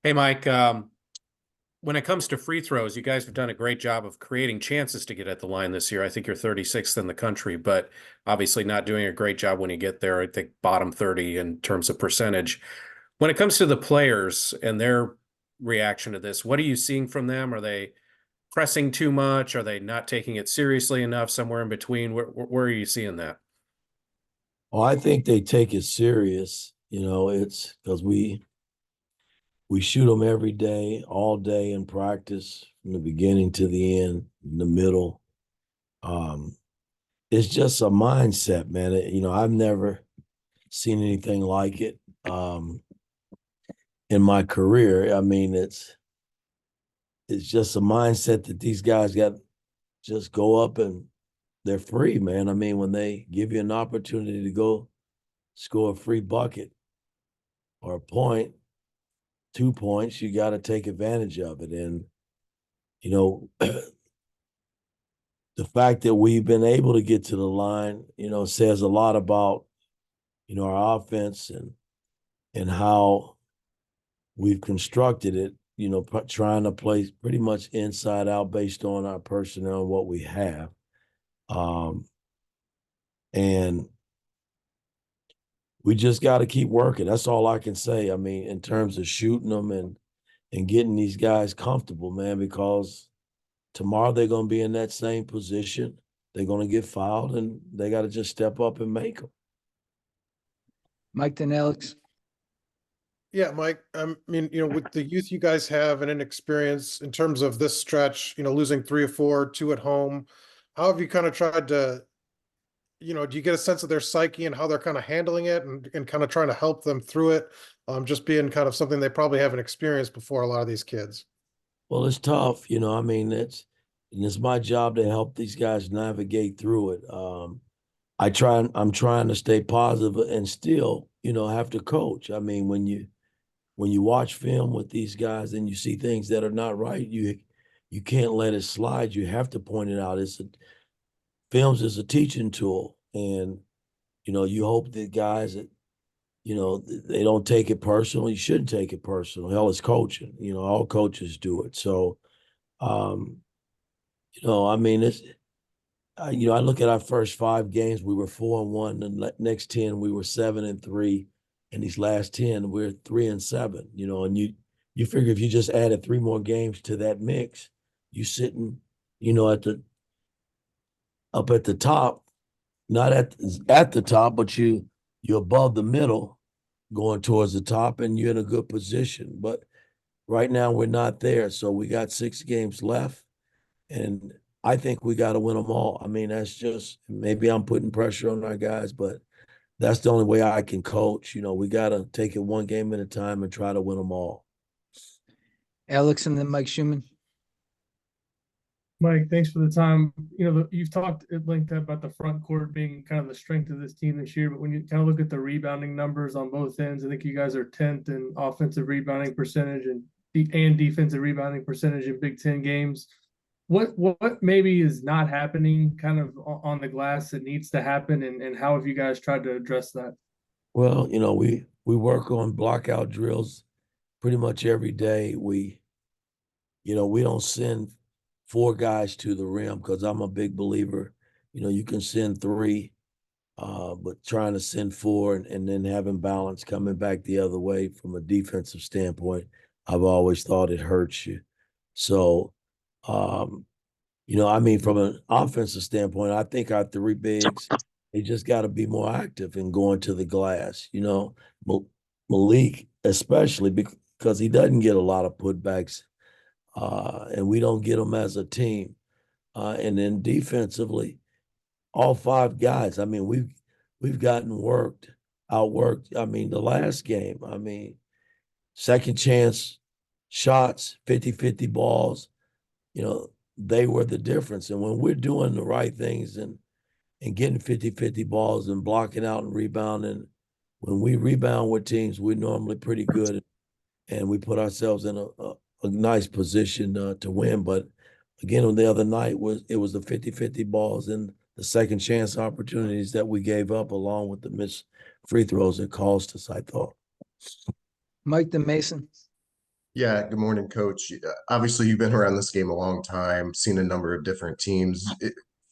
Hey, Mike, when it comes to free throws, you guys have done a great job of creating chances to get at the line this year. I think you're 36th in the country, but obviously not doing a great job when you get there. I think bottom 30 in terms of percentage. When it comes to the players and their reaction to this, what are you seeing from them? Are they pressing too much? Are they not taking it seriously enough? Somewhere in between? Where are you seeing that? Oh, I think they take it serious. It's because we shoot them every day, all day in practice, from the beginning to the end, in the middle. Um, it's just a mindset, man. I've never seen anything like it in my career. I mean, it's just a mindset that these guys got. Just go up and they're free, man. I mean, when they give you an opportunity to go score a free bucket or a point, 2 points, you got to take advantage of it. And, you know, the fact that we've been able to get to the line, says a lot about, our offense and how we've constructed it, trying to play pretty much inside out based on our personnel and what we have. Um, and we just got to keep working. That's all I can say. I mean, in terms of shooting them and getting these guys comfortable, man, because tomorrow they're going to be in that same position. They're going to get fouled, and they got to just step up and make them. Mike, then Alex. Yeah, Mike, I mean, with the youth you guys have and inexperience in terms of this stretch, losing three or four, two at home, how have you kind of tried to, do you get a sense of their psyche and how they're kind of handling it and kind of trying to help them through it? Just being kind of something they probably haven't experienced before, a lot of these kids. Well, it's tough, I mean, it's my job to help these guys navigate through it. I'm trying to stay positive and still, have to coach. I mean, when you watch film with these guys and you see things that are not right, you can't let it slide. You have to point it out. Films is a teaching tool, and you hope that guys that they don't take it personal. You shouldn't take it personal. Hell, it's coaching. All coaches do it. So, um, I mean, I look at our first 5 games. We were 4-1, and the next 10 we were 7-3, and these last 10 we're 3-7. And you figure if you just added 3 more games to that mix, you sitting, at the up at the top, not at the top, but you're above the middle, going towards the top, and you're in a good position. But right now we're not there, so we got 6 games left, and I think we got to win them all. I mean, that's just maybe I'm putting pressure on our guys, but that's the only way I can coach. We got to take it one game at a time and try to win them all. Alex, and then Mike Schumann. Mike, thanks for the time. You've talked at length about the front court being kind of the strength of this team this year, but when you kind of look at the rebounding numbers on both ends, I think you guys are 10th in offensive rebounding percentage and defensive rebounding percentage in Big Ten games. What maybe is not happening kind of on the glass that needs to happen, and how have you guys tried to address that? Well, we work on blockout drills pretty much every day. We don't send 4 guys to the rim because I'm a big believer. You can send 3, but trying to send 4 and then having balance coming back the other way from a defensive standpoint, I've always thought it hurts you. So, I mean, from an offensive standpoint, I think our 3 bigs, they just got to be more active and going to the glass. Malik, especially because he doesn't get a lot of putbacks, and we don't get them as a team. And then defensively, all 5 guys. I mean, we've gotten outworked. I mean, the last game, I mean, second chance shots, 50-50 balls, they were the difference. And when we're doing the right things and getting 50-50 balls and blocking out and rebounding, when we rebound with teams, we're normally pretty good, and we put ourselves in a nice position to win. But again, on the other night, it was the 50-50 balls and the second chance opportunities that we gave up, along with the missed free throws that cost us, I thought. Mike, then Mason. Yeah, good morning, Coach. Obviously, you've been around this game a long time, seen a number of different teams.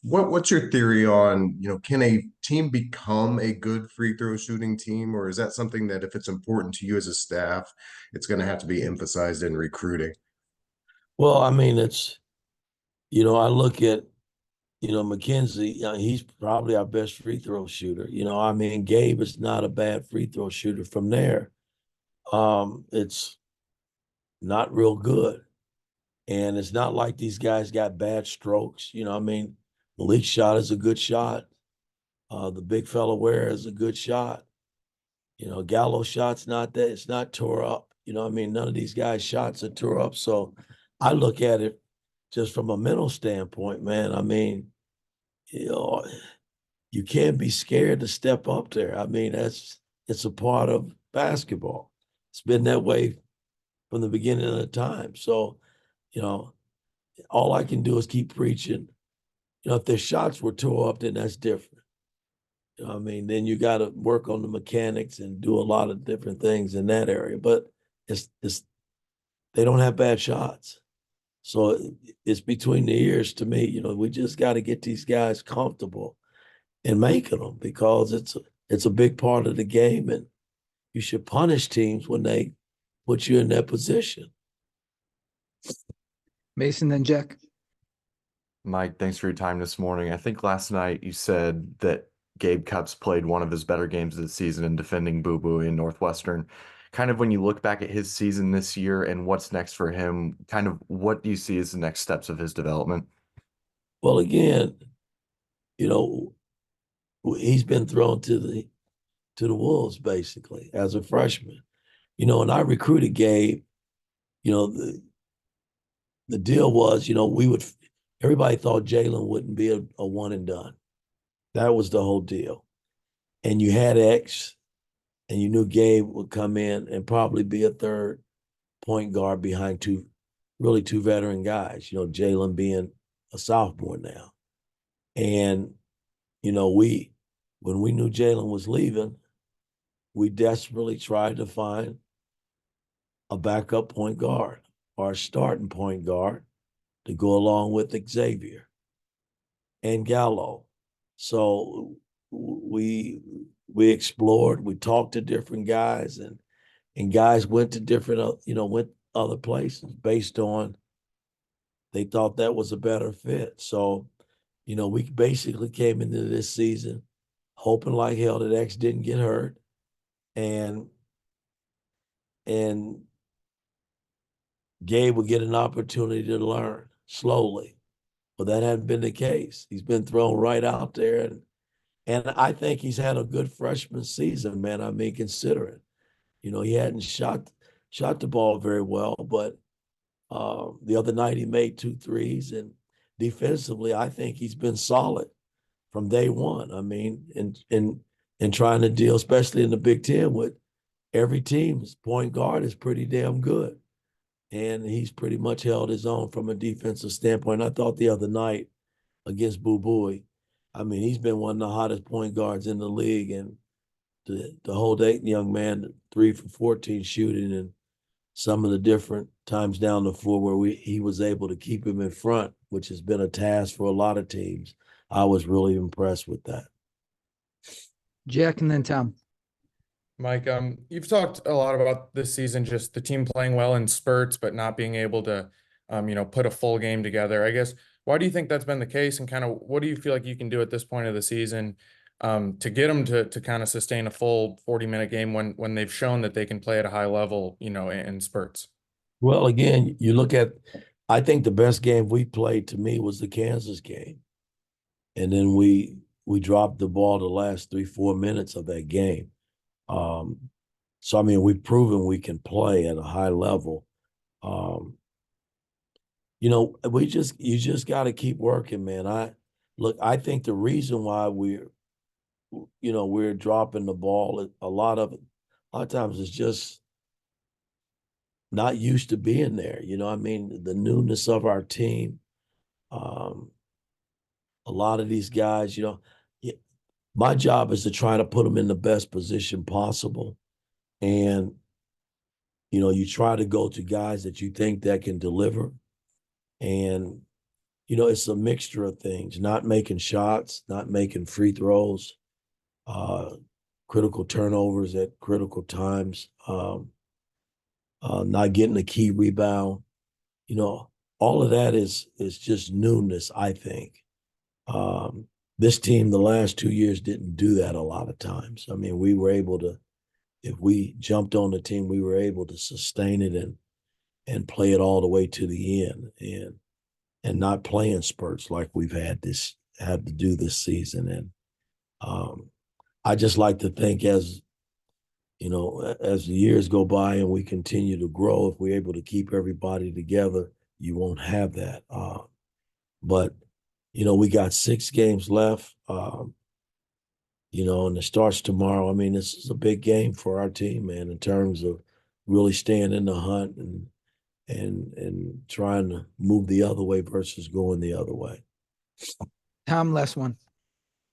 What's your theory on, can a team become a good free throw shooting team, or is that something that if it's important to you as a staff, it's going to have to be emphasized in recruiting? Well, I mean, I look at, McKenzie, he's probably our best free throw shooter. I mean, Gabe is not a bad free throw shooter from there. It's not real good. And it's not like these guys got bad strokes. I mean, Malik's shot is a good shot. The big fella Ware is a good shot. Gallo's shot's not that, it's not tore up. I mean, none of these guys' shots are tore up. So I look at it just from a mental standpoint, man. I mean, you know, you can't be scared to step up there. I mean, it's a part of basketball. It's been that way from the beginning of the time. So, you know, all I can do is keep preaching. If their shots were tore up, then that's different. I mean, then you got to work on the mechanics and do a lot of different things in that area. But it's they don't have bad shots. So it's between the ears to me. We just got to get these guys comfortable in making them because it's a big part of the game, and you should punish teams when they put you in that position. Mason, then Jack. Mike, thanks for your time this morning. I think last night you said that Gabe Cupps played one of his better games of the season in defending Boo Boo in Northwestern. Kind of when you look back at his season this year and what's next for him, kind of what do you see as the next steps of his development? Well, again, he's been thrown to the wolves basically as a freshman. And I recruited Gabe. The deal was, everybody thought Jalen wouldn't be a one and done. That was the whole deal. And you had X, and you knew Gabe would come in and probably be a third point guard behind two veteran guys, Jalen being a sophomore now. And, when we knew Jalen was leaving, we desperately tried to find a backup point guard or a starting point guard to go along with Xavier and Gallo. So we explored, we talked to different guys, and guys went to different, went other places based on they thought that was a better fit. So, we basically came into this season hoping like hell that X didn't get hurt, and Gabe would get an opportunity to learn slowly. But that hadn't been the case. He's been thrown right out there, and I think he's had a good freshman season, man. I mean, considering, he hadn't shot the ball very well, but the other night he made 2 threes, and defensively, I think he's been solid from day one. I mean, in trying to deal, especially in the Big Ten, with every team's point guard is pretty damn good. And he's pretty much held his own from a defensive standpoint. I thought the other night against Boo Booey, I mean, he's been one of the hottest point guards in the league, and the whole day, young man, 3 for 14 shooting, and some of the different times down the floor where he was able to keep him in front, which has been a task for a lot of teams. I was really impressed with that. Jack, and then Tom. Mike, you've talked a lot about this season, just the team playing well in spurts, but not being able to, put a full game together. I guess, why do you think that's been the case, and kind of what do you feel like you can do at this point of the season, to get them to kind of sustain a full 40-minute game when they've shown that they can play at a high level, in spurts? Well, again, you look at, I think the best game we played to me was the Kansas game. And then we dropped the ball the last 3-4 minutes of that game. So I mean, we've proven we can play at a high level. You just got to keep working, man. I think the reason why we're dropping the ball, a lot of times it's just not used to being there. I mean, the newness of our team. A lot of these guys, my job is to try to put them in the best position possible. And you know, you try to go to guys that you think that can deliver. And, you know, it's a mixture of things, not making shots, not making free throws, uh, critical turnovers at critical times, not getting a key rebound. You know, all of that is just newness, I think. Um, this team the last 2 years didn't do that a lot of times. I mean, we were able to, if we jumped on the team, we were able to sustain it and play it all the way to the end and not play in spurts like we've had to do this season. And I just like to think as you know, as the years go by and we continue to grow, if we're able to keep everybody together, you won't have that. But you know, we got 6 games left. You know, and it starts tomorrow. I mean, this is a big game for our team, man, in terms of really staying in the hunt and trying to move the other way versus going the other way. Tom, last one.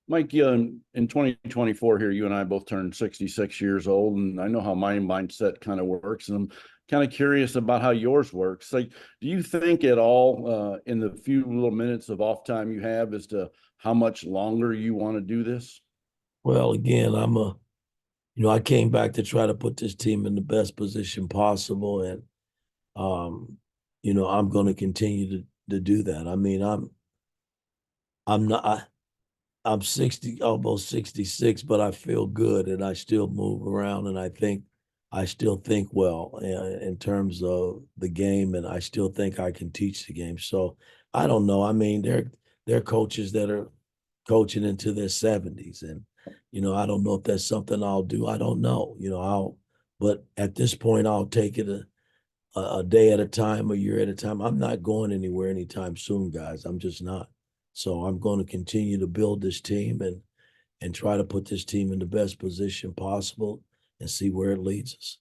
Mike, in 2024 here, you and I both turned 66 years old, and I know how my mindset kind of works, and I'm kind of curious about how yours works. Like, do you think at all in the few little minutes of off time you have as to how much longer you want to do this? Well, again, you know, I came back to try to put this team in the best position possible, and you know, I'm going to continue to do that. I mean, I'm not. I'm 60, almost 66, but I feel good and I still move around and I still think well in terms of the game and I still think I can teach the game. So I don't know. I mean, there are coaches that are coaching into their 70s and you know, I don't know if that's something I'll do. I don't know. You know, but at this point I'll take it a day at a time, a year at a time. I'm not going anywhere anytime soon, guys. I'm just not. So I'm going to continue to build this team and try to put this team in the best position possible and see where it leads us.